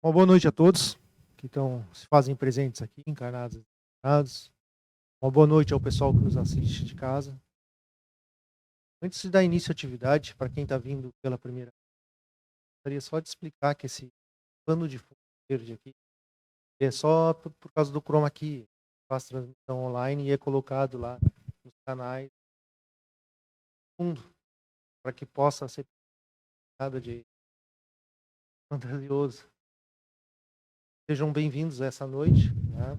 Uma boa noite a todos que se fazem presentes aqui, encarnados e desencarnados. Uma boa noite ao pessoal que nos assiste de casa. Antes de dar início à atividade, para quem está vindo pela primeira vez, gostaria só de explicar que esse pano de fundo verde aqui é só por causa do chroma key. Faz transmissão online e é colocado lá nos canais fundo, para que possa ser nada de fantasioso. Sejam bem-vindos a essa noite. Né?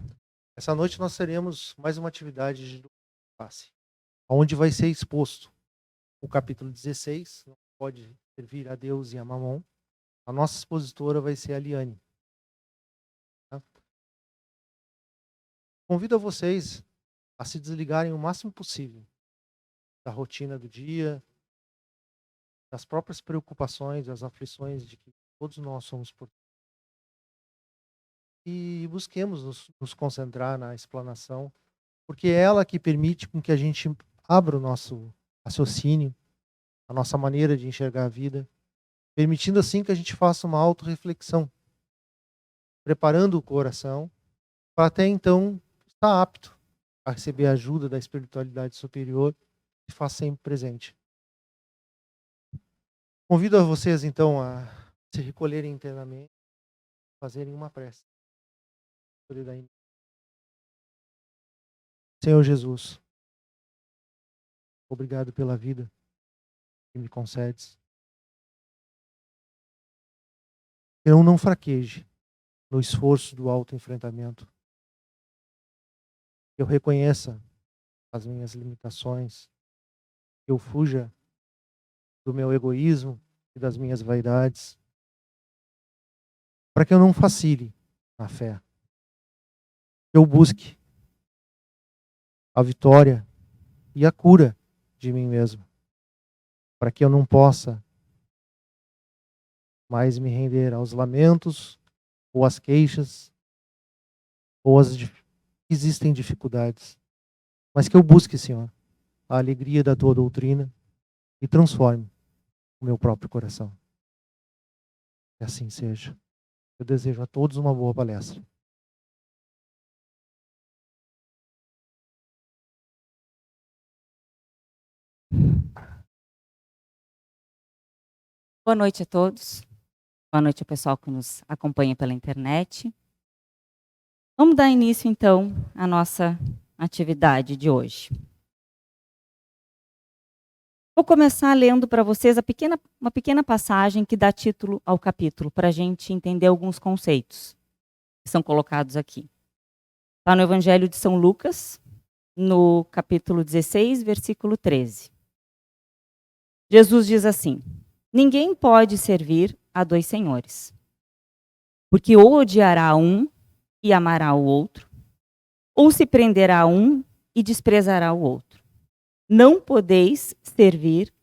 Essa noite nós teremos mais uma atividade de passe, onde vai ser exposto o capítulo 16, não pode servir a Deus e a Mamon. A nossa expositora vai ser a Liane. Tá? Convido a vocês a se desligarem o máximo possível da rotina do dia, das próprias preocupações, das aflições de que todos nós somos por. E busquemos nos concentrar na explanação, porque é ela que permite com que a gente abra o nosso raciocínio, a nossa maneira de enxergar a vida, permitindo assim que a gente faça uma autorreflexão, preparando o coração para até então estar apto a receber a ajuda da espiritualidade superior que faz sempre presente. Convido a vocês então a se recolherem internamente, fazerem uma prece. Senhor Jesus, obrigado pela vida que me concedes. Eu não fraqueje no esforço do autoenfrentamento. Eu reconheça as minhas limitações. Eu fuja do meu egoísmo e das minhas vaidades. Para que eu não vacile na fé. Eu busque a vitória e a cura de mim mesmo. Para que eu não possa mais me render aos lamentos, ou às queixas, ou às existem dificuldades. Mas que eu busque, Senhor, a alegria da tua doutrina e transforme o meu próprio coração. Que assim seja. Eu desejo a todos uma boa palestra. Boa noite a todos. Boa noite ao pessoal que nos acompanha pela internet. Vamos dar início, então, à nossa atividade de hoje. Vou começar lendo para vocês uma pequena passagem que dá título ao capítulo, para a gente entender alguns conceitos que são colocados aqui. Está no Evangelho de São Lucas, no capítulo 16, versículo 13. Jesus diz assim: ninguém pode servir a dois senhores, porque ou odiará um e amará o outro, ou se prenderá a um e desprezará o outro. Não podeis servir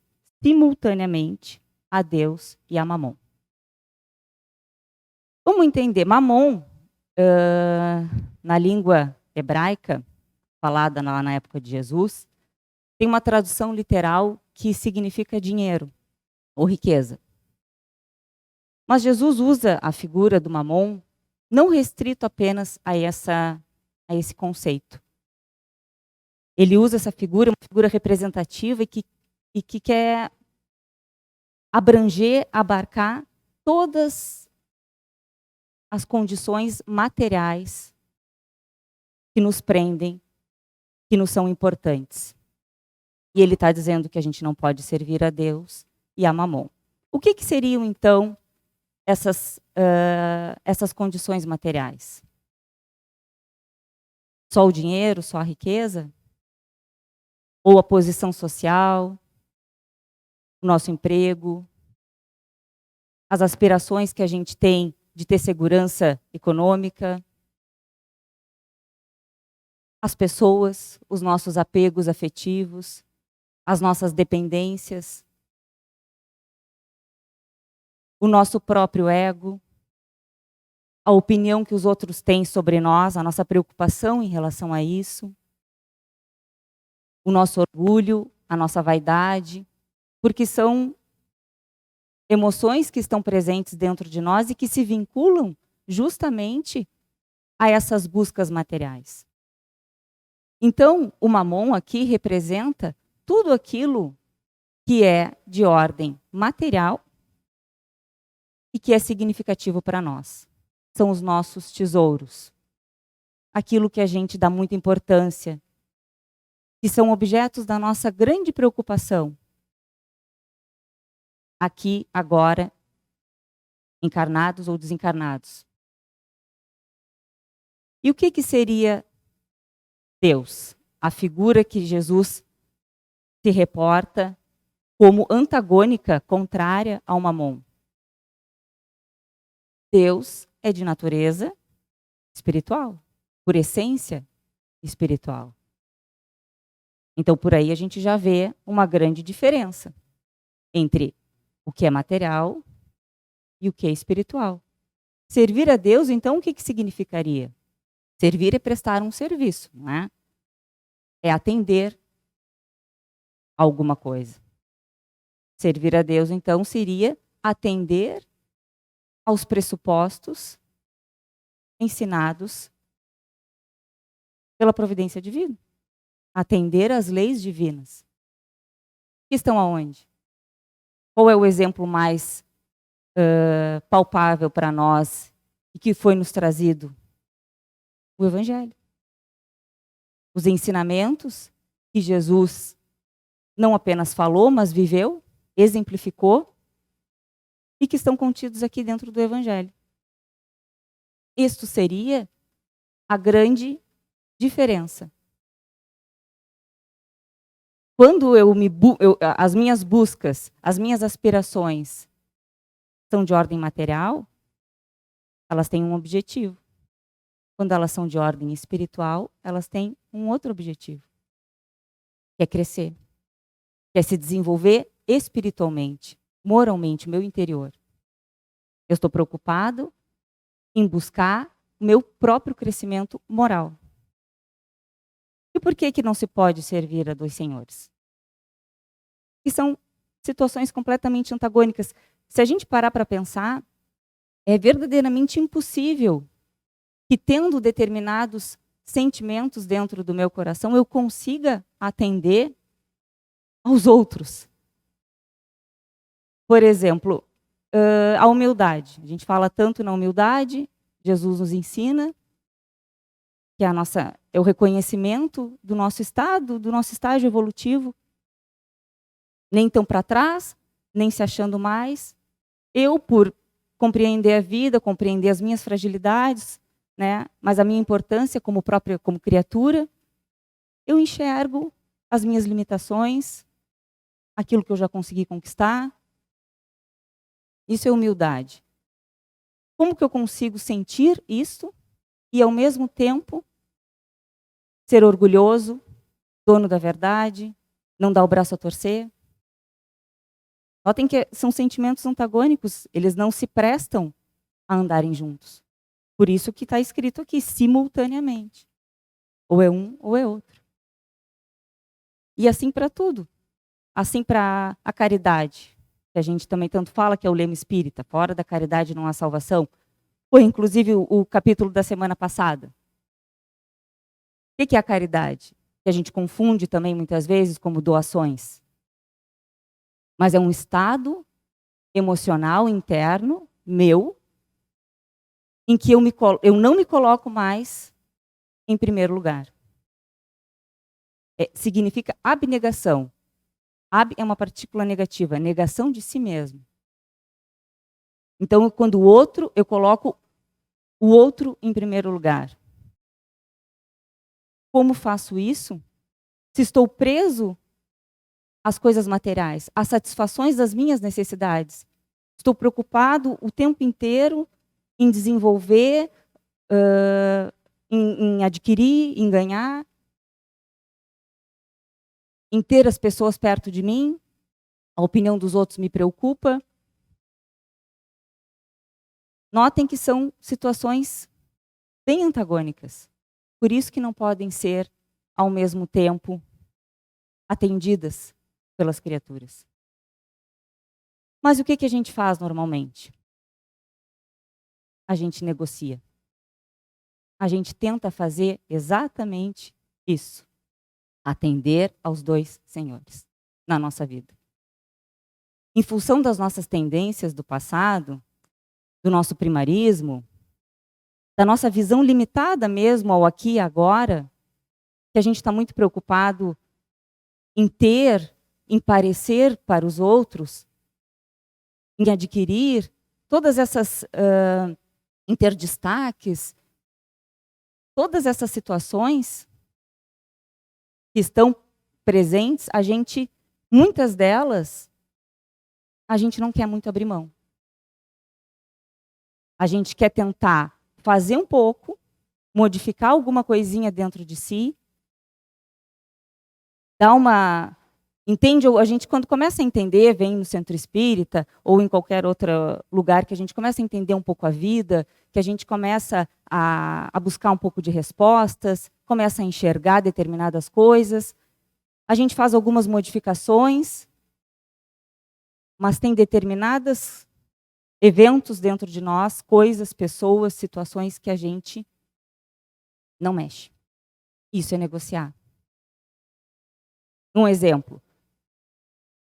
simultaneamente a Deus e a Mamon. Vamos entender, Mamon, na língua hebraica, falada lá na época de Jesus, tem uma tradução literal que significa dinheiro ou riqueza. Mas Jesus usa a figura do Mamon não restrito apenas a esse conceito. Ele usa essa figura, uma figura representativa e que quer abranger, abarcar todas as condições materiais que nos prendem, que nos são importantes. E ele está dizendo que a gente não pode servir a Deus e a Mamon. O que seriam, então, essas condições materiais? Só o dinheiro, só a riqueza? Ou a posição social, o nosso emprego, as aspirações que a gente tem de ter segurança econômica, as pessoas, os nossos apegos afetivos, as nossas dependências, o nosso próprio ego, a opinião que os outros têm sobre nós, a nossa preocupação em relação a isso, o nosso orgulho, a nossa vaidade, porque são emoções que estão presentes dentro de nós e que se vinculam justamente a essas buscas materiais. Então, o mamon aqui representa tudo aquilo que é de ordem material e que é significativo para nós. São os nossos tesouros. Aquilo que a gente dá muita importância, que são objetos da nossa grande preocupação. Aqui, agora, encarnados ou desencarnados. E o que seria Deus? A figura que Jesus se reporta como antagônica, contrária ao mamon. Deus é de natureza espiritual, por essência espiritual. Então, por aí a gente já vê uma grande diferença entre o que é material e o que é espiritual. Servir a Deus, então, o que significaria? Servir é prestar um serviço, não é? É atender alguma coisa. Servir a Deus, então, seria atender aos pressupostos ensinados pela providência divina. Atender às leis divinas. Que estão aonde? Qual é o exemplo mais palpável para nós e que foi nos trazido? O Evangelho. Os ensinamentos que Jesus não apenas falou, mas viveu, exemplificou e que estão contidos aqui dentro do Evangelho. Isto seria a grande diferença. Quando as minhas buscas, as minhas aspirações são de ordem material, elas têm um objetivo. Quando elas são de ordem espiritual, elas têm um outro objetivo. Que é crescer. Que é se desenvolver espiritualmente, moralmente, o meu interior. Eu estou preocupado em buscar o meu próprio crescimento moral. E por que não se pode servir a dois senhores? Que são situações completamente antagônicas. Se a gente parar para pensar, é verdadeiramente impossível que, tendo determinados sentimentos dentro do meu coração, eu consiga atender aos outros. Por exemplo, a humildade. A gente fala tanto na humildade, Jesus nos ensina que é o reconhecimento do nosso estado, do nosso estágio evolutivo. Nem tão para trás, nem se achando mais. Eu, por compreender a vida, compreender as minhas fragilidades, né, mas a minha importância como criatura, eu enxergo as minhas limitações, aquilo que eu já consegui conquistar. Isso é humildade. Como que eu consigo sentir isso e, ao mesmo tempo, ser orgulhoso, dono da verdade, não dar o braço a torcer? Notem que são sentimentos antagônicos, eles não se prestam a andarem juntos. Por isso que está escrito aqui, simultaneamente. Ou é um ou é outro. E assim para tudo. Assim para a caridade, que a gente também tanto fala que é o lema espírita, fora da caridade não há salvação. Foi inclusive o capítulo da semana passada. O que é a caridade? Que a gente confunde também muitas vezes como doações. Mas é um estado emocional interno, meu, em que eu não me coloco mais em primeiro lugar. Significa abnegação. Ab é uma partícula negativa, negação de si mesmo. Então, quando eu coloco o outro em primeiro lugar. Como faço isso? Se estou preso às coisas materiais, às satisfações das minhas necessidades. Estou preocupado o tempo inteiro em desenvolver, em adquirir, em ganhar, em ter as pessoas perto de mim. A opinião dos outros me preocupa. Notem que são situações bem antagônicas. Por isso que não podem ser, ao mesmo tempo, atendidas pelas criaturas. Mas o que a gente faz normalmente? a gente negocia. A gente tenta fazer exatamente isso. Atender aos dois senhores na nossa vida. Em função das nossas tendências do passado, do nosso primarismo, da nossa visão limitada mesmo ao aqui e agora, que a gente está muito preocupado em ter, em parecer para os outros, em adquirir todas essas interdestaques, todas essas situações que estão presentes, muitas delas, a gente não quer muito abrir mão. A gente quer tentar fazer um pouco, modificar alguma coisinha dentro de si, a gente quando começa a entender, vem no centro espírita ou em qualquer outro lugar que a gente começa a entender um pouco a vida, que a gente começa a buscar um pouco de respostas, começa a enxergar determinadas coisas, a gente faz algumas modificações, mas tem determinados eventos dentro de nós, coisas, pessoas, situações que a gente não mexe. Isso é negociar. Um exemplo.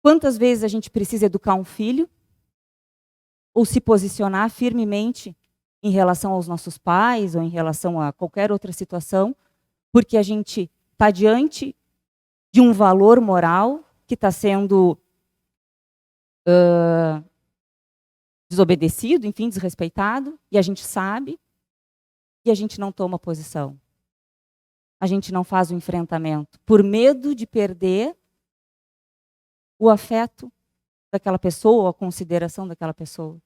Quantas vezes a gente precisa educar um filho ou se posicionar firmemente em relação aos nossos pais ou em relação a qualquer outra situação, porque a gente está diante de um valor moral que está sendo desobedecido, enfim, desrespeitado, e a gente sabe, e a gente não toma posição. A gente não faz o enfrentamento por medo de perder o afeto daquela pessoa, ou a consideração daquela pessoa.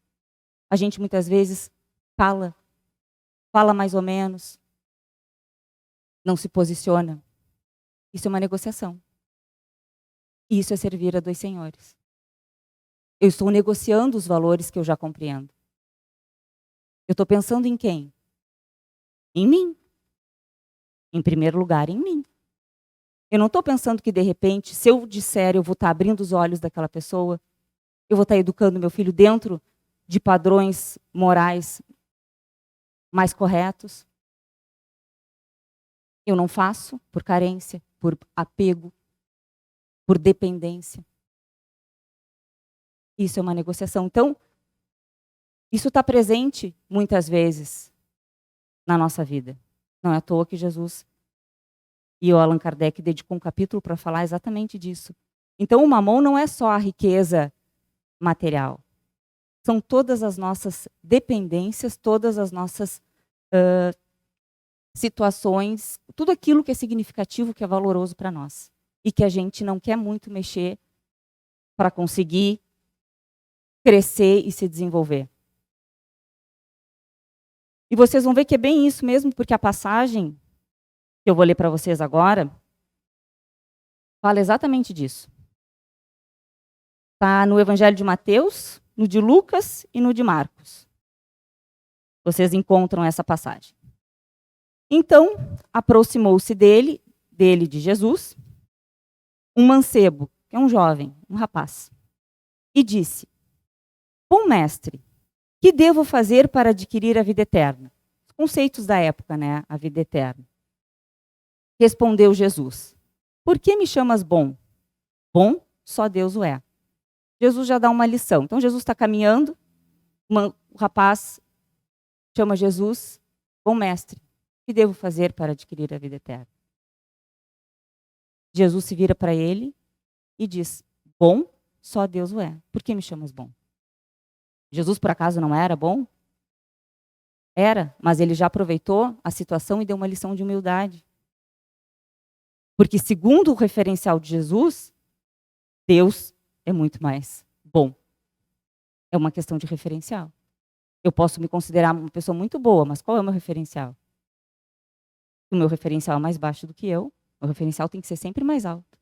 A gente muitas vezes fala mais ou menos, não se posiciona. Isso é uma negociação. E isso é servir a dois senhores. Eu estou negociando os valores que eu já compreendo. Eu estou pensando em quem? Em mim. Em primeiro lugar, em mim. Eu não estou pensando que, de repente, se eu disser, eu vou estar abrindo os olhos daquela pessoa, eu vou estar educando meu filho dentro de padrões morais mais corretos. Eu não faço por carência, por apego, por dependência. Isso é uma negociação. Então, isso está presente, muitas vezes, na nossa vida. Não é à toa que Jesus e o Allan Kardec dedicou um capítulo para falar exatamente disso. Então, o mamon não é só a riqueza material. São todas as nossas dependências, todas as nossas situações, tudo aquilo que é significativo, que é valoroso para nós. E que a gente não quer muito mexer para conseguir crescer e se desenvolver. E vocês vão ver que é bem isso mesmo, porque a passagem que eu vou ler para vocês agora fala exatamente disso. Está no Evangelho de Mateus, no de Lucas e no de Marcos. Vocês encontram essa passagem. Então, aproximou-se dele, de Jesus, um mancebo, que é um jovem, um rapaz, e disse: Bom mestre, que devo fazer para adquirir a vida eterna? Os conceitos da época, né? A vida eterna. Respondeu Jesus: Por que me chamas bom? Bom, só Deus o é. Jesus já dá uma lição. Então, Jesus está caminhando, o rapaz chama Jesus: Bom mestre, o que devo fazer para adquirir a vida eterna? Jesus se vira para ele e diz: Bom, só Deus o é. Por que me chamas bom? Jesus, por acaso, não era bom? Era, mas ele já aproveitou a situação e deu uma lição de humildade. Porque, segundo o referencial de Jesus, Deus é muito mais bom. É uma questão de referencial. Eu posso me considerar uma pessoa muito boa, mas qual é o meu referencial? O meu referencial é mais baixo do que eu. O referencial tem que ser sempre mais alto,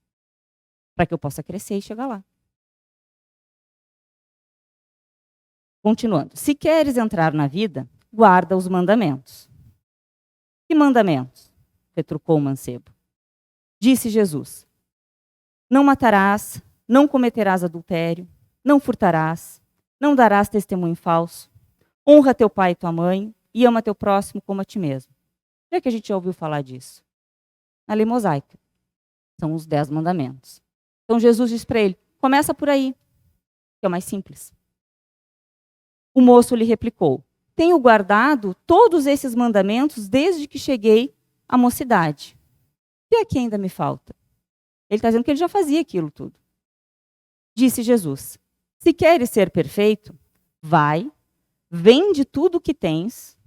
para que eu possa crescer e chegar lá. Continuando. Se queres entrar na vida, guarda os mandamentos. Que mandamentos? Retrucou o mancebo. Disse Jesus: Não matarás, não cometerás adultério, não furtarás, não darás testemunho falso, Honra teu pai e tua mãe e ama teu próximo como a ti mesmo. Já que a gente já ouviu falar disso? Na lei mosaica. São os 10 mandamentos. Então Jesus diz para ele, começa por aí, que é o mais simples. O moço lhe replicou, tenho guardado todos esses mandamentos desde que cheguei à mocidade. E aqui ainda me falta? Ele está dizendo que ele já fazia aquilo tudo. Disse Jesus, se queres ser perfeito, vai, vende tudo o que tens,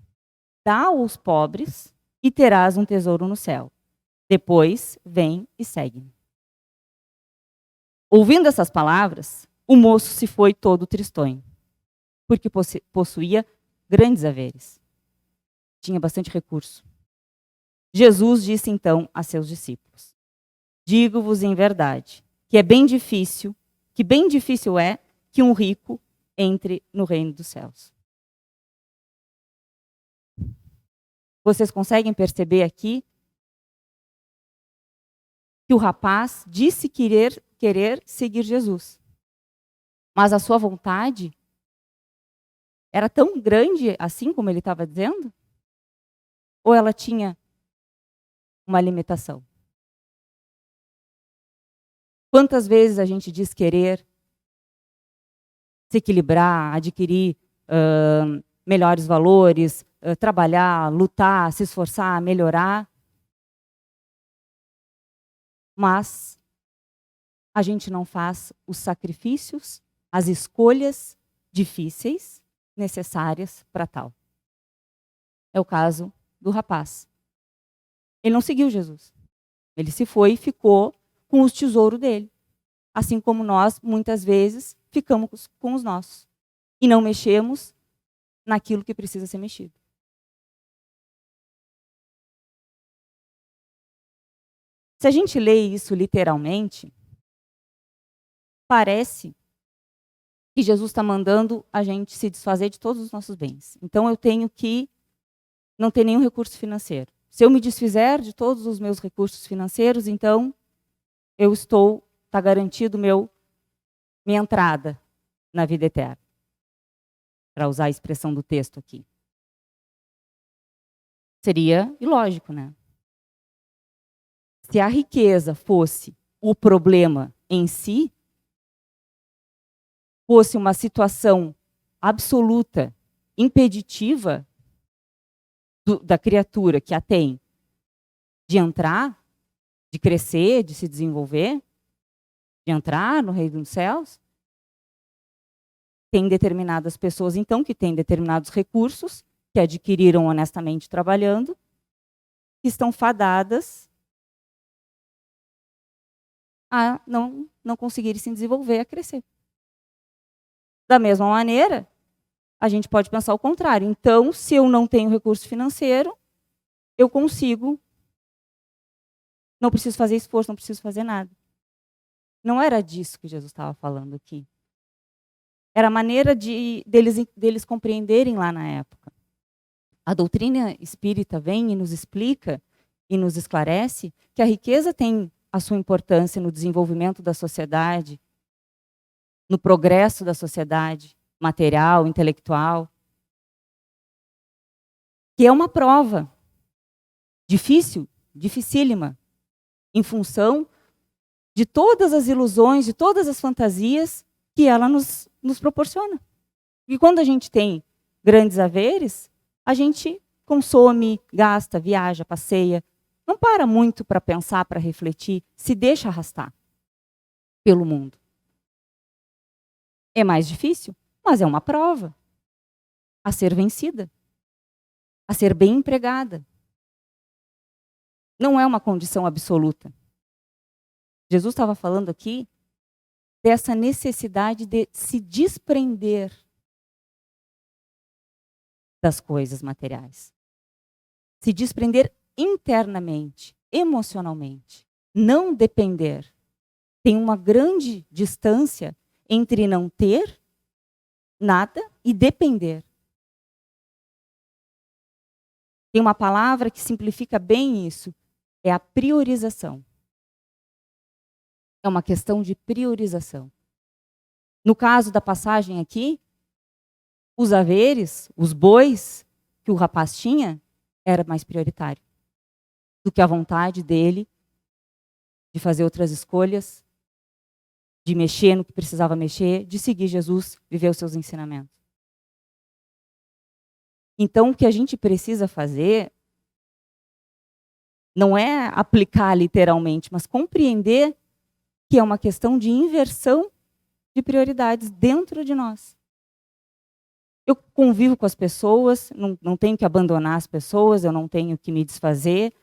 dá aos pobres e terás um tesouro no céu. Depois, vem e segue-me. Ouvindo essas palavras, o moço se foi todo tristonho, porque possuía grandes haveres. Tinha bastante recurso. Jesus disse então a seus discípulos, digo-vos em verdade, que bem difícil é que um rico entre no reino dos céus. Vocês conseguem perceber aqui que o rapaz disse querer seguir Jesus. Mas a sua vontade era tão grande assim como ele estava dizendo? Ou ela tinha uma limitação? Quantas vezes a gente diz querer se equilibrar, adquirir melhores valores, trabalhar, lutar, se esforçar, melhorar, mas a gente não faz os sacrifícios, as escolhas difíceis necessárias para tal. É o caso do rapaz. Ele não seguiu Jesus. Ele se foi e ficou com os tesouros dele. Assim como nós, muitas vezes, ficamos com os nossos. E não mexemos naquilo que precisa ser mexido. Se a gente lê isso literalmente, parece que Jesus está mandando a gente se desfazer de todos os nossos bens. Então eu tenho que não ter nenhum recurso financeiro. Se eu me desfizer de todos os meus recursos financeiros, então está garantido minha entrada na vida eterna. Para usar a expressão do texto aqui. Seria ilógico, né? Se a riqueza fosse o problema em si, fosse uma situação absoluta, impeditiva da criatura que a tem de entrar, de crescer, de se desenvolver, de entrar no reino dos céus, tem determinadas pessoas, então, que têm determinados recursos, que adquiriram honestamente trabalhando, que estão fadadas a não conseguirem se desenvolver, a crescer. Da mesma maneira, a gente pode pensar o contrário. Então, se eu não tenho recurso financeiro, eu consigo, não preciso fazer esforço, não preciso fazer nada. Não era disso que Jesus estava falando aqui. Era a maneira deles compreenderem lá na época. A doutrina espírita vem e nos explica e nos esclarece que a riqueza tem a sua importância no desenvolvimento da sociedade, no progresso da sociedade material, intelectual, que é uma prova difícil, dificílima, em função de todas as ilusões, de todas as fantasias que ela nos proporciona. E quando a gente tem grandes haveres, a gente consome, gasta, viaja, passeia, não para muito para pensar, para refletir, se deixa arrastar pelo mundo. É mais difícil, mas é uma prova a ser vencida, a ser bem empregada. Não é uma condição absoluta. Jesus estava falando aqui dessa necessidade de se desprender das coisas materiais. Se desprender internamente, emocionalmente. Não depender. Tem uma grande distância entre não ter nada e depender. Tem uma palavra que simplifica bem isso. É a priorização. É uma questão de priorização. No caso da passagem aqui, os haveres, os bois que o rapaz tinha, era mais prioritário do que a vontade dele de fazer outras escolhas, de mexer no que precisava mexer, de seguir Jesus, viver os seus ensinamentos. Então, o que a gente precisa fazer não é aplicar literalmente, mas compreender que é uma questão de inversão de prioridades dentro de nós. Eu convivo com as pessoas, não tenho que abandonar as pessoas, eu não tenho que me desfazer,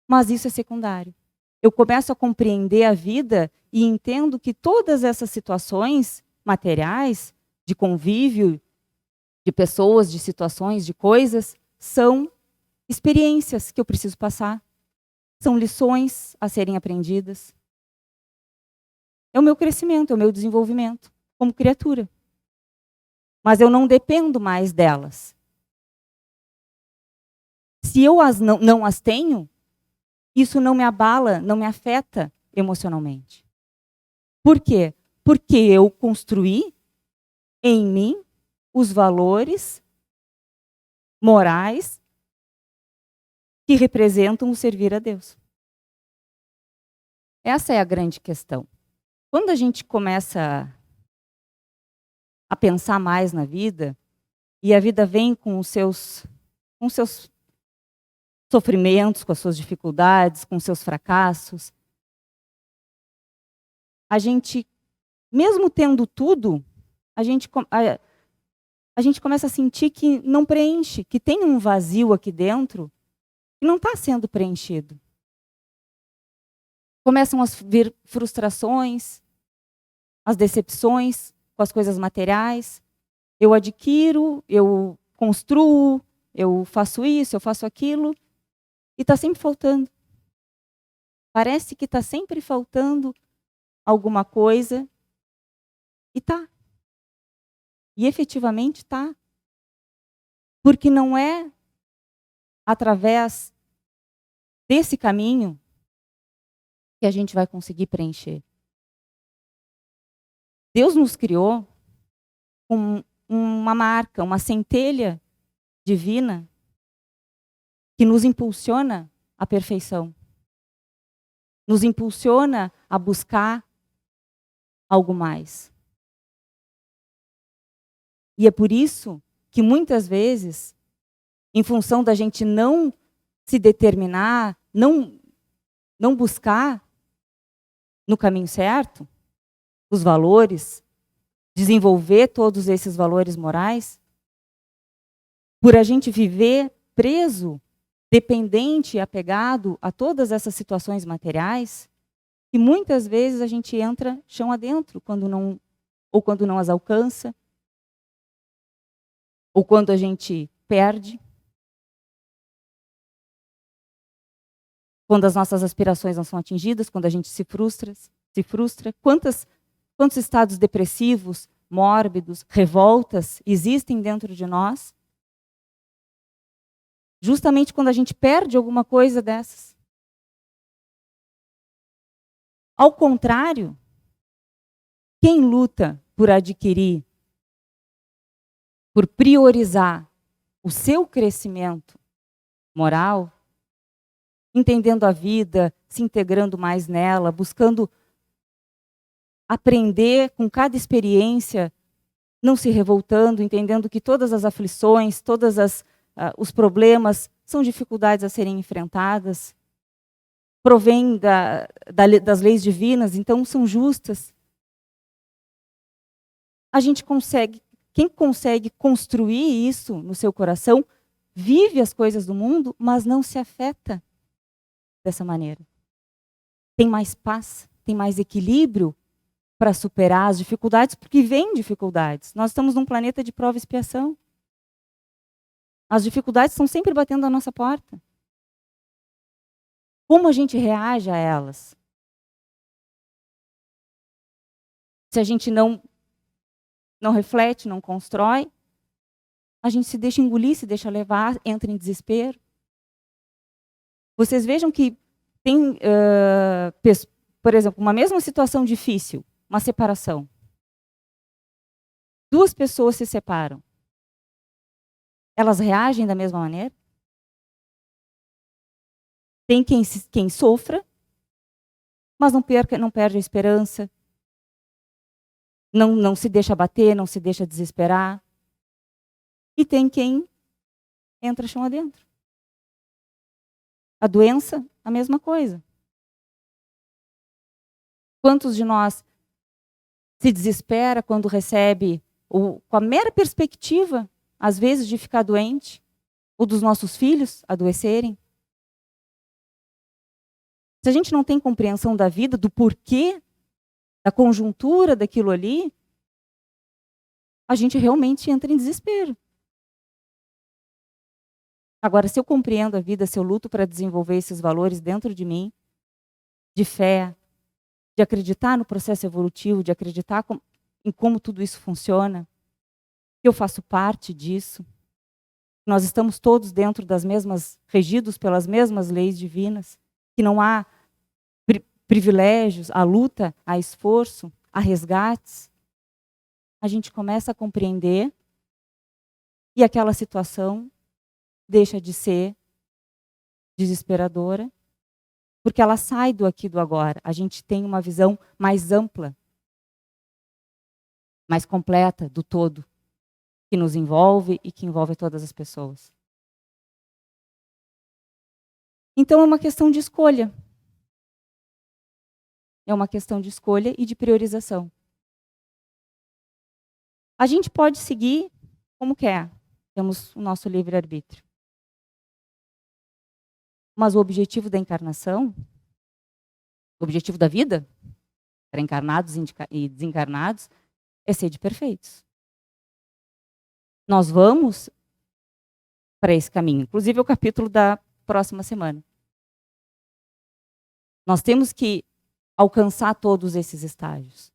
mas isso é secundário. Eu começo a compreender a vida e entendo que todas essas situações materiais, de convívio, de pessoas, de situações, de coisas, são experiências que eu preciso passar. São lições a serem aprendidas. É o meu crescimento, é o meu desenvolvimento como criatura. Mas eu não dependo mais delas. Se eu não as tenho, isso não me abala, não me afeta emocionalmente. Por quê? Porque eu construí em mim os valores morais que representam o servir a Deus. Essa é a grande questão. Quando a gente começa a pensar mais na vida, e a vida vem com os seus sofrimentos, com as suas dificuldades, com os seus fracassos, a gente, mesmo tendo tudo, a gente começa a sentir que não preenche, que tem um vazio aqui dentro que não está sendo preenchido. Começam a vir frustrações, as decepções com as coisas materiais. Eu adquiro, eu construo, eu faço isso, eu faço aquilo, e está sempre faltando. Parece que está sempre faltando alguma coisa, e está. E efetivamente está. Porque não é através desse caminho que a gente vai conseguir preencher. Deus nos criou com uma marca, uma centelha divina que nos impulsiona à perfeição. Nos impulsiona a buscar algo mais. E é por isso que muitas vezes, em função da gente não se determinar, não buscar no caminho certo, os valores, desenvolver todos esses valores morais, por a gente viver preso, dependente, apegado a todas essas situações materiais, que muitas vezes a gente entra chão adentro quando não as alcança, ou quando a gente perde, quando as nossas aspirações não são atingidas, quando a gente se frustra. Quantos estados depressivos, mórbidos, revoltas existem dentro de nós? Justamente quando a gente perde alguma coisa dessas. Ao contrário, quem luta por adquirir, por priorizar o seu crescimento moral, entendendo a vida, se integrando mais nela, buscando aprender com cada experiência, não se revoltando, entendendo que todas as aflições, os problemas são dificuldades a serem enfrentadas, provém das leis divinas, então são justas. Quem consegue construir isso no seu coração, vive as coisas do mundo, mas não se afeta dessa maneira. Tem mais paz, tem mais equilíbrio para superar as dificuldades, porque vêm dificuldades. Nós estamos num planeta de prova e expiação. As dificuldades estão sempre batendo à nossa porta. Como a gente reage a elas? Se a gente não reflete, não constrói, a gente se deixa engolir, se deixa levar, entra em desespero. Vocês vejam que tem, por exemplo, uma mesma situação difícil, uma separação. duas pessoas se separam, elas reagem da mesma maneira? Tem quem sofra, mas não perde a esperança, não se deixa abater, não se deixa desesperar. E tem quem entra chão adentro. A doença, a mesma coisa. Quantos de nós se desespera quando recebe, ou com a mera perspectiva, às vezes, de ficar doente, ou dos nossos filhos adoecerem? Se a gente não tem compreensão da vida, do porquê, da conjuntura daquilo ali, a gente realmente entra em desespero. Agora, se eu compreendo a vida, se eu luto para desenvolver esses valores dentro de mim, de fé, de acreditar no processo evolutivo, de acreditar em como tudo isso funciona, que eu faço parte disso, nós estamos todos dentro das mesmas, regidos pelas mesmas leis divinas, que não há privilégios, há luta, há esforço, há resgates, a gente começa a compreender e aquela situação deixa de ser desesperadora, porque ela sai do aqui e do agora. A gente tem uma visão mais ampla, mais completa do todo, que nos envolve e que envolve todas as pessoas. Então é uma questão de escolha. É uma questão de escolha e de priorização. A gente pode seguir como quer. Temos o nosso livre-arbítrio. Mas o objetivo da encarnação, o objetivo da vida, para encarnados e desencarnados, é ser de perfeitos. Nós vamos para esse caminho. Inclusive é o capítulo da próxima semana. Nós temos que alcançar todos esses estágios.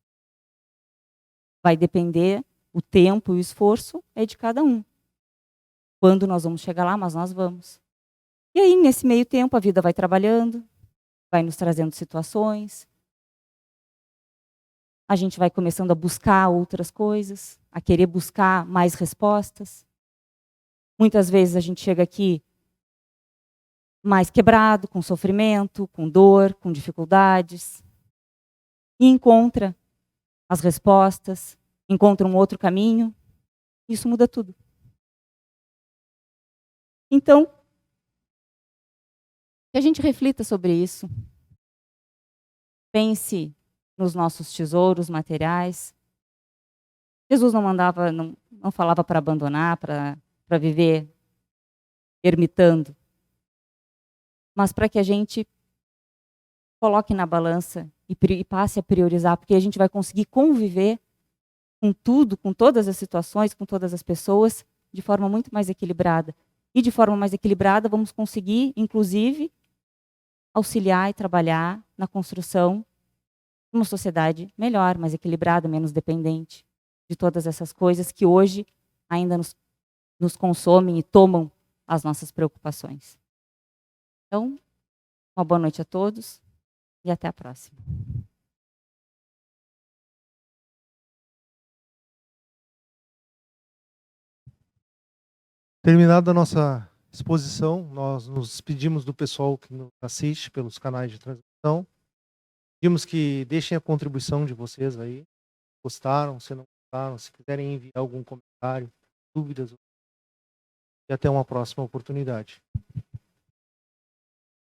Vai depender, o tempo e o esforço é de cada um. Quando nós vamos chegar lá, mas nós vamos. E aí, nesse meio tempo, a vida vai trabalhando, vai nos trazendo situações. A gente vai começando a buscar outras coisas, a querer buscar mais respostas. Muitas vezes a gente chega aqui mais quebrado, com sofrimento, com dor, com dificuldades. E encontra as respostas, encontra um outro caminho. Isso muda tudo. Então, que a gente reflita sobre isso. Pense nos nossos tesouros materiais. Jesus não falava para abandonar, para viver ermitando. Mas para que a gente coloque na balança e passe a priorizar, porque a gente vai conseguir conviver com tudo, com todas as situações, com todas as pessoas, de forma muito mais equilibrada. E de forma mais equilibrada, vamos conseguir, inclusive, auxiliar e trabalhar na construção de uma sociedade melhor, mais equilibrada, menos dependente de todas essas coisas que hoje ainda nos consomem e tomam as nossas preocupações. Então, uma boa noite a todos e até a próxima. Terminada a nossa exposição, nós nos despedimos do pessoal que nos assiste pelos canais de transmissão. Pedimos que deixem a contribuição de vocês aí. Gostaram, se não gostaram, se quiserem enviar algum comentário, dúvidas. E até uma próxima oportunidade.